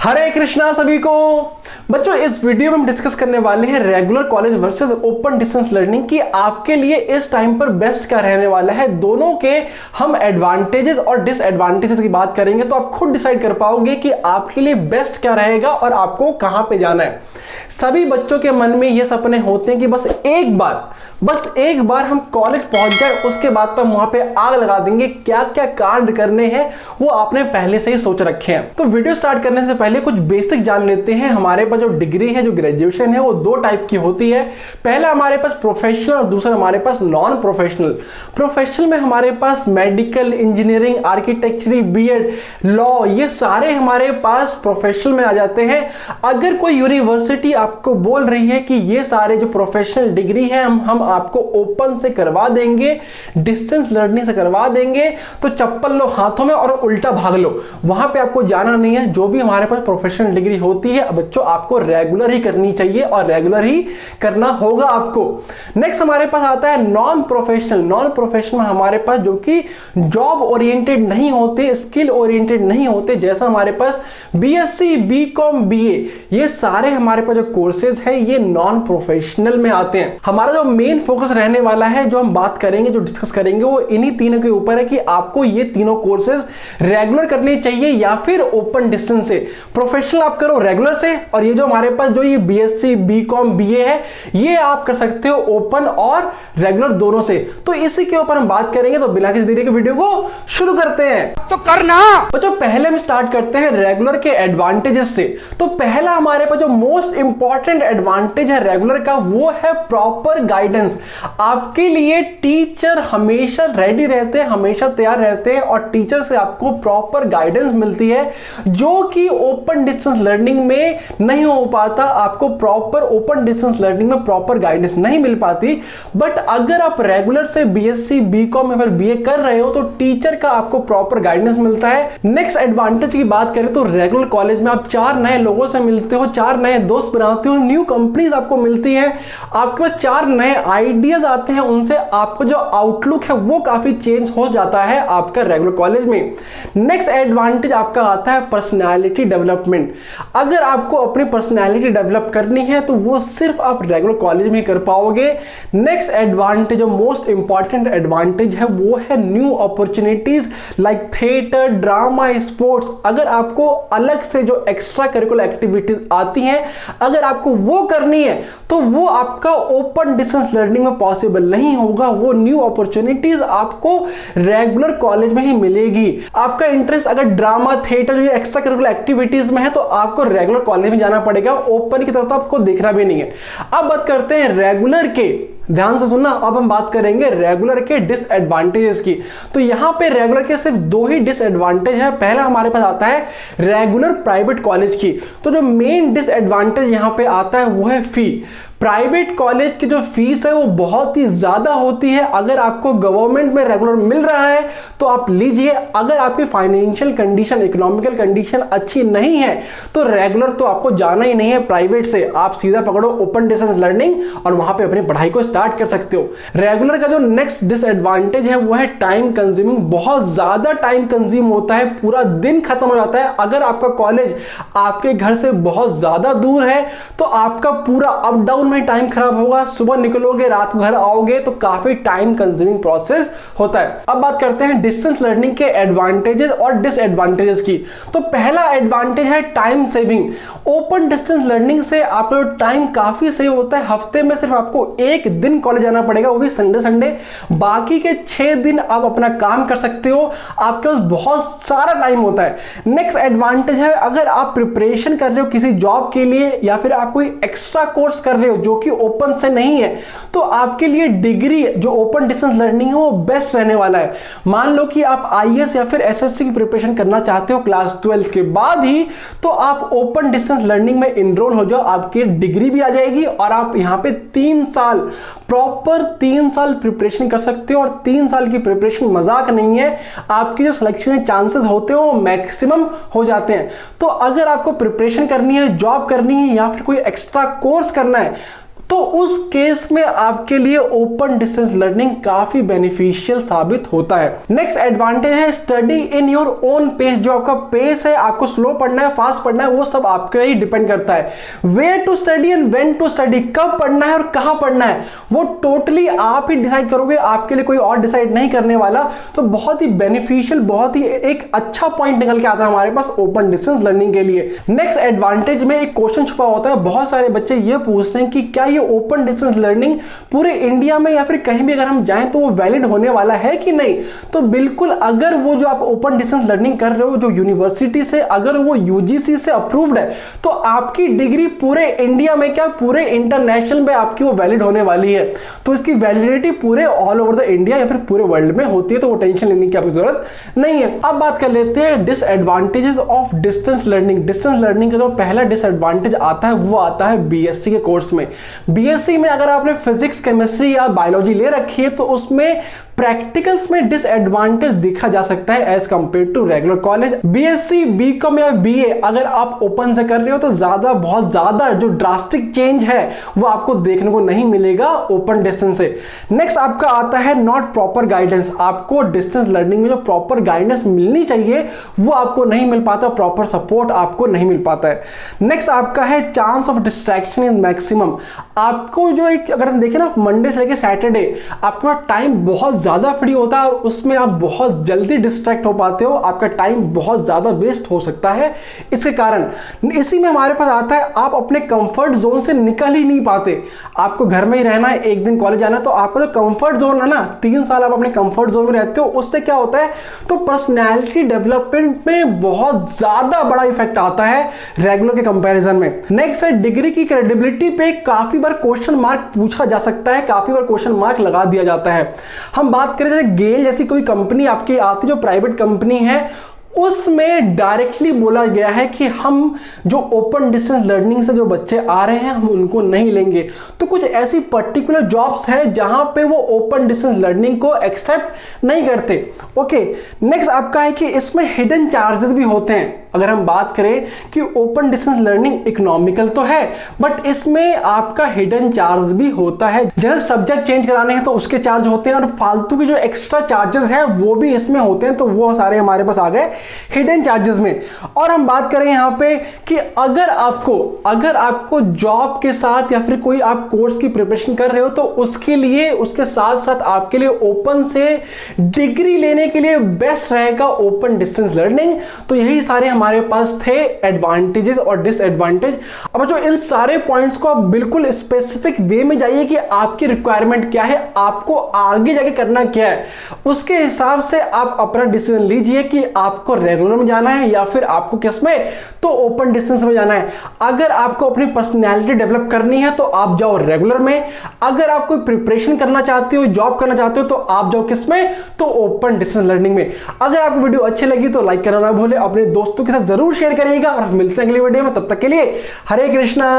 हरे कृष्णा सभी को। बच्चों, इस वीडियो में हम डिस्कस करने वाले हैं regular college versus open distance learning की आपके लिए इस टाइम पर बेस्ट क्या रहने वाला है। दोनों के हम एडवांटेजेस और डिसएडवांटेजेस की बात करेंगे तो आप खुद डिसाइड कर पाओगे कि आपके लिए बेस्ट क्या रहेगा और आपको कहां पे जाना है। सभी बच्चों के मन में ये सपने होते हैं कि बस एक बार हम कॉलेज पहुंच जाए, उसके बाद पर वहां पे आग लगा देंगे। क्या क्या कांड करने हैं वो आपने पहले से ही सोच रखे हैं। तो वीडियो स्टार्ट करने से पहले कुछ बेसिक जान लेते हैं। हमारे पास जो डिग्री है, जो ग्रेजुएशन है, वो दो टाइप की होती है। पहला हमारे पास प्रोफेशनल और दूसरा हमारे पास नॉन प्रोफेशनल। प्रोफेशनल में हमारे पास medical, engineering, architecture, BEd, law, ये सारे हमारे पास प्रोफेशनल में आ जाते हैं। अगर कोई यूनिवर्सिटी आपको बोल रही है कि ये सारे जो प्रोफेशनल डिग्री है हम आपको ओपन से करवा देंगे, डिस्टेंस लर्निंग से करवा देंगे, तो चप्पल लो हाथों में और उल्टा भाग लो। वहां पे आपको जाना नहीं है। जो भी हमारे पास प्रोफेशनल डिग्री होती है बच्चों, आपको रेगुलर ही करनी चाहिए और रेगुलर ही करना होगा आपको। नेक्स्ट हमारे पास आता है नॉन प्रोफेशनल। नॉन प्रोफेशनल हमारे पास जो कि जॉब ओरिएंटेड नहीं होते, स्किल ओरिएंटेड नहीं होते, जैसा हमारे पास बीएससी, बीकॉम, बीए, ये सारे हमारे पास जो कोर्सेज है ये नॉन प्रोफेशनल में आते हैं। हमारा जो मेन फोकस रहने वाला है, जो हम बात करेंगे, जो डिस्कस करेंगे, वो इन्हीं तीनों के ऊपर है कि आपको ये तीनों कोर्सेज रेगुलर करने चाहिए या फिर ओपन डिस्टेंस से। प्रोफेशनल आप करो रेगुलर से, और ये जो हमारे पास जो ये बीएससी, बीकॉम, बीए है, ये आप कर सकते हो ओपन और रेगुलर दोनों से। तो इसी के ऊपर हम बात करेंगे। तो बिना किसी देरी के वीडियो को शुरू करते हैं। तो करना बच्चों, पहले हम स्टार्ट करते हैं रेगुलर के एडवांटेजेस से। तो पहला हमारे पास जो मोस्ट इंपॉर्टेंट एडवांटेज है रेगुलर का, वो है प्रॉपर गाइडेंस। आपके लिए टीचर हमेशा रेडी रहते हैं, हमेशा तैयार रहते हैं, और टीचर से आपको प्रॉपर गाइडेंस मिलती है, जो कि ओपन डिस्टेंस लर्निंग में नहीं हो पाता। आपको प्रॉपर ओपन डिस्टेंस लर्निंग में प्रॉपर गाइडेंस नहीं मिल पाती। बट अगर आप रेगुलर से बीएससी, बीकॉम या फिर बीए कर रहे हो तो टीचर का आपको प्रॉपर गाइडेंस मिलता है। नेक्स्ट एडवांटेज की बात करें तो रेगुलर कॉलेज में आप 4 नए लोगों से मिलते हो, 4 नए दोस्त बनाते हो, न्यू कंपनीज आपको मिलती है, आपके पास 4 नए आइडियाज आते हैं, उनसे आपको जो आउटलुक है वो काफी चेंज हो जाता है आपका रेगुलर कॉलेज में। नेक्स्ट एडवांटेज आपका आता है पर्सनालिटी डेवलपमेंट। अगर आपको अपनी पर्सनालिटी डेवलप करनी है तो वो सिर्फ आप रेगुलर कॉलेज में कर पाओगे। नेक्स्ट एडवांटेज, जो मोस्ट इंपॉर्टेंट एडवांटेज है, वो है new opportunities like theatre, drama, sports. अगर आपको अलग से जो एक्स्ट्रा करिकुलर एक्टिविटीज आती हैं, अगर आपको वो करनी है तो वो आपका ओपन डिस्टेंस लर्निंग में पॉसिबल नहीं होगा। वो न्यू अपॉर्चुनिटीज आपको रेगुलर कॉलेज में ही मिलेगी। आपका इंटरेस्ट अगर ड्रामा, थिएटर, जो एक्स्ट्रा करिकुलर एक्टिविटीज में है तो आपको रेगुलर कॉलेज में जाना पड़ेगा। ओपन की तरफ तो आपको देखना भी नहीं है। अब बात करते हैं रेगुलर के, ध्यान से सुनना, अब हम बात करेंगे रेगुलर के डिसएडवांटेजेस की। तो यहां पे रेगुलर के सिर्फ 2 ही डिसएडवांटेज है। पहला हमारे पास आता है रेगुलर प्राइवेट कॉलेज की। तो जो मेन डिसएडवांटेज यहां पे आता है वो है फी। प्राइवेट कॉलेज की जो फीस है वो बहुत ही ज्यादा होती है। अगर आपको गवर्नमेंट में रेगुलर मिल रहा है तो आप लीजिए, अगर आपकी फाइनेंशियल कंडीशन, इकोनॉमिकल कंडीशन अच्छी नहीं है तो रेगुलर तो आपको जाना ही नहीं है। प्राइवेट से आप सीधा पकड़ो ओपन डिस्टेंस लर्निंग और वहां पे अपनी पढ़ाई को स्टार्ट कर सकते हो। रेगुलर का जो नेक्स्ट डिसएडवांटेज है वो है टाइम कंज्यूमिंग। बहुत ज्यादा टाइम कंज्यूम होता है, पूरा दिन खत्म हो जाता है। अगर आपका कॉलेज आपके घर से बहुत ज्यादा दूर है तो आपका पूरा अप डाउन में टाइम खराब होगा। सुबह निकलोगे, रात को घर आओगे, तो काफी टाइम कंज्यूमिंग प्रोसेस होता है। अब बात करते हैं डिस्टेंस लर्निंग के एडवांटेजेस और डिसएडवांटेजेस की। तो पहला एडवांटेज है time saving. Open distance learning से आपका टाइम काफी सेव होता है। हफ्ते में सिर्फ आपको 1 दिन कॉलेज जाना पड़ेगा, वो भी संडे। बाकी के 6 दिन आप अपना काम कर सकते हो। आपके पास बहुत सारा टाइम होता है। नेक्स्ट एडवांटेज है, अगर आप प्रिपरेशन कर रहे हो किसी जॉब के लिए या फिर आप कोई एक्स्ट्रा कोर्स कर रहे हो जो कि ओपन से नहीं है, तो आपके लिए डिग्री जो ओपन डिस्टेंस लर्निंग है वो बेस्ट रहने वाला है। मान लो कि आप आईएएस या फिर एसएससी की प्रिपरेशन करना चाहते हो क्लास 12 के बाद ही, तो आप ओपन डिस्टेंस लर्निंग में इनरोल हो जाओ। आपकी डिग्री भी आ जाएगी और आप यहां पे 3 साल, प्रॉपर 3 साल प्रिपरेशन कर सकते हो। और 3 साल की प्रिपरेशन मजाक नहीं है। आपकी जो सिलेक्शन के चांसेस होते हो मैक्सिमम हो जाते हैं। तो अगर आपको प्रिपरेशन करनी है, जॉब करनी है या फिर कोई एक्स्ट्रा कोर्स करना है तो उस केस में आपके लिए ओपन डिस्टेंस लर्निंग काफी बेनिफिशियल साबित होता है। नेक्स्ट एडवांटेज है study in your own pace. जो आपका पेस है, आपको स्लो पढ़ना है, फास्ट पढ़ना है, वो सब आपके ही डिपेंड करता है। Where to study and when to study, कब पढ़ना है और कहां पढ़ना है, वो टोटली आप ही डिसाइड करोगे, आपके लिए कोई और डिसाइड नहीं करने वाला। तो बहुत ही बेनिफिशियल, बहुत ही एक अच्छा पॉइंट निकल के आता है हमारे पास ओपन डिस्टेंस लर्निंग के लिए। नेक्स्ट एडवांटेज में एक क्वेश्चन छुपा होता है। बहुत सारे बच्चे ये पूछते हैं कि क्या ये ओपन डिस्टेंस लर्निंग पूरे इंडिया में या फिर कहीं भी अगर हम जाएं तो वो वैलिड होने वाला है कि नहीं। तो बिल्कुल, अगर वो जो आप ओपन डिस्टेंस लर्निंग कर रहे हो जो यूनिवर्सिटी से, अगर वो यूजीसी से अप्रूव्ड है, तो आपकी डिग्री पूरे इंडिया में क्या पूरे इंटरनेशनल में आपकी वो वैलिड होने वाली है। तो इसकी वैलिडिटी पूरे ऑल ओवर द इंडिया या फिर पूरे वर्ल्ड में होती है, तो वो टेंशन लेने की आपको जरूरत नहीं है। अब बात कर लेते हैं disadvantages of distance learning. Distance learning का जो पहला डिसएडवांटेज आता है वो आता है बीएससी के कोर्स में। बीएससी में अगर आपने फिजिक्स, केमिस्ट्री या बायोलॉजी ले रखी है तो उसमें प्रैक्टिकल्स में डिसएडवांटेज देखा जा सकता है as compared to regular college. BSc, BCom या बीए अगर आप ओपन से कर रहे हो तो बहुत ज्यादा जो ड्रास्टिक चेंज है वो आपको देखने को नहीं मिलेगा ओपन डिस्टेंस से। नेक्स्ट आपका आता है नॉट प्रॉपर गाइडेंस। आपको डिस्टेंस लर्निंग में जो प्रॉपर गाइडेंस मिलनी चाहिए वो आपको नहीं मिल पाता, प्रॉपर सपोर्ट आपको नहीं मिल पाता है। नेक्स्ट आपका है chance of distraction is maximum. आपको जो एक अगर हम देखें ना, मंडे से लेकर सैटरडे आपके पास टाइम बहुत ज्यादा फ्री होता है और उसमें आप बहुत जल्दी डिस्ट्रैक्ट हो पाते हो, आपका टाइम बहुत ज्यादा वेस्ट हो सकता है। इसके कारण इसी में हमारे पास आता है आप अपने कंफर्ट जोन से निकल ही नहीं पाते। आपको घर में ही रहना है, एक दिन कॉलेज आना है, तो आपका जो कंफर्ट जोन है ना, 3 साल आप अपने कंफर्ट जोन में रहते हो, उससे क्या होता है तो पर्सनैलिटी डेवलपमेंट में बहुत ज्यादा बड़ा इफेक्ट आता है रेगुलर के कंपैरिजन में। नेक्स्ट है डिग्री की क्रेडिबिलिटी पे काफी बार क्वेश्चन मार्क पूछा जा सकता है, काफी बार क्वेश्चन मार्क लगा दिया जाता है। हम बात करें जैसे गेल जैसी कोई कंपनी आपकी आती जो प्राइवेट कंपनी है, उसमें डायरेक्टली बोला गया है कि हम जो ओपन डिस्टेंस लर्निंग से जो बच्चे आ रहे हैं हम उनको नहीं लेंगे। तो कुछ ऐसी पर्टिकुलर जॉब्स हैं जहां पे वो ओपन डिस्टेंस लर्निंग को एक्सेप्ट नहीं करते। ओके, नेक्स्ट आपका है कि इसमें हिडन चार्जेस भी होते हैं। अगर हम बात करें कि ओपन डिस्टेंस लर्निंग इकोनॉमिकल तो है, बट इसमें आपका हिडन चार्ज भी होता है। जैसे सब्जेक्ट चेंज कराने हैं तो उसके चार्ज होते हैं और फालतू के जो एक्स्ट्रा चार्जेस हैं वो भी इसमें होते हैं। तो वो सारे हमारे पास आ गए हिडन चार्जेस में। और हम बात करें यहां पे कि अगर आपको जॉब के साथ या फिर कोई आप कोर्स की प्रिपरेशन कर रहे हो तो उसके लिए, उसके साथ साथ आपके लिए ओपन से डिग्री लेने के लिए बेस्ट रहेगा ओपन डिस्टेंस लर्निंग। तो यही सारे हमारे पास थे एडवांटेजेस और डिसएडवांटेज। अब जो इन सारे पॉइंट्स को आप बिल्कुल स्पेसिफिक वे में जाइए कि आपकी रिक्वायरमेंट क्या है, आपको आगे जाके करना क्या है, उसके हिसाब से आप अपना डिसीजन लीजिए कि आपको रेगुलर में जाना है या फिर आपको किस में तो ओपन डिस्टेंस में जाना है। अगर आपको अपनी पर्सनैलिटी डेवलप करनी है तो आप जाओ रेगुलर में, अगर आप कोई प्रिपरेशन करना चाहते हो, जॉब करना चाहते हो तो आप जाओ किस में तो ओपन डिस्टेंस लर्निंग में। अगर आपको वीडियो अच्छी लगी तो लाइक करना ना भूले, अपने दोस्तों के साथ जरूर शेयर करिएगा और मिलते हैं अगली वीडियो में। तब तक के लिए हरे कृष्णा।